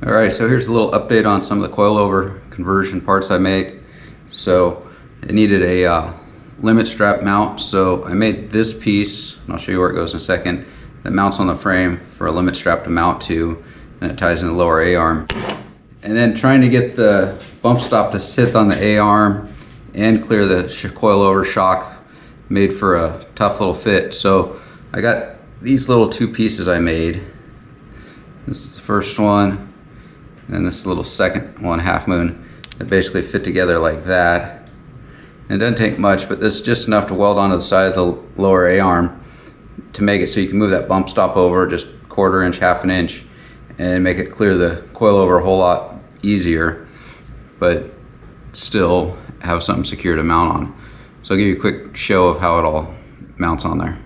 All right, so here's a little update on some of the coilover conversion parts I made. So it needed a limit strap mount, so I made this piece, and I'll show you where it goes in a second, that mounts on the frame for a limit strap to mount to, and it ties in the lower A-arm. And then trying to get the bump stop to sit on the A-arm and clear the coilover shock made for a tough little fit. So I got these little two pieces I made. This is the first one, and this little second one, half moon, that basically fit together like that. And it doesn't take much, but this is just enough to weld onto the side of the lower A-arm to make it so you can move that bump stop over just 1/4 inch, 1/2 inch, and make it clear the coilover a whole lot easier, but still have something secure to mount on. So I'll give you a quick show of how it all mounts on there.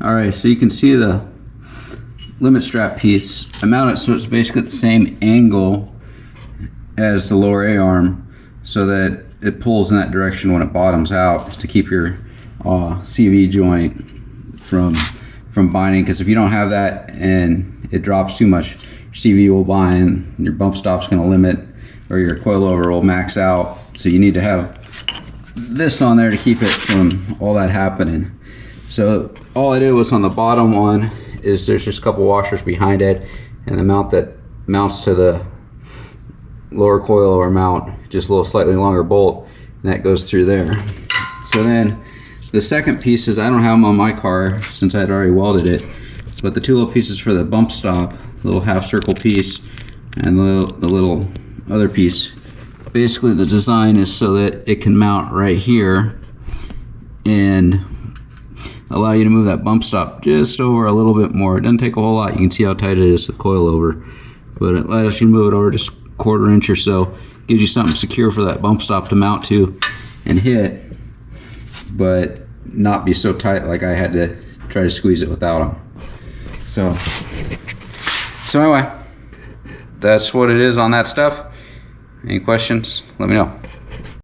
All right, so you can see the limit strap piece. I mount it so it's basically the same angle as the lower A-arm so that it pulls in that direction when it bottoms out to keep your CV joint from binding, because if you don't have that and it drops too much, your CV will bind, your bump stop's going to limit, or your coilover will max out. So you need to have this on there to keep it from all that happening. So all I did was on the bottom one is there's just a couple washers behind it, and the mount that mounts to the lower coilover mount, just a little slightly longer bolt, and that goes through there. So then the second piece is, I don't have them on my car since I'd already welded it, but the two little pieces for the bump stop, the little half circle piece and the little other piece. Basically the design is so that it can mount right here and allow you to move that bump stop just over a little bit more. It doesn't take a whole lot. You can see how tight it is to the coilover, but it allows you to move it over just 1/4 inch or so. Gives you something secure for that bump stop to mount to and hit, but not be so tight like I had to try to squeeze it without them. So anyway, that's what it is on that stuff. Any questions, let me know.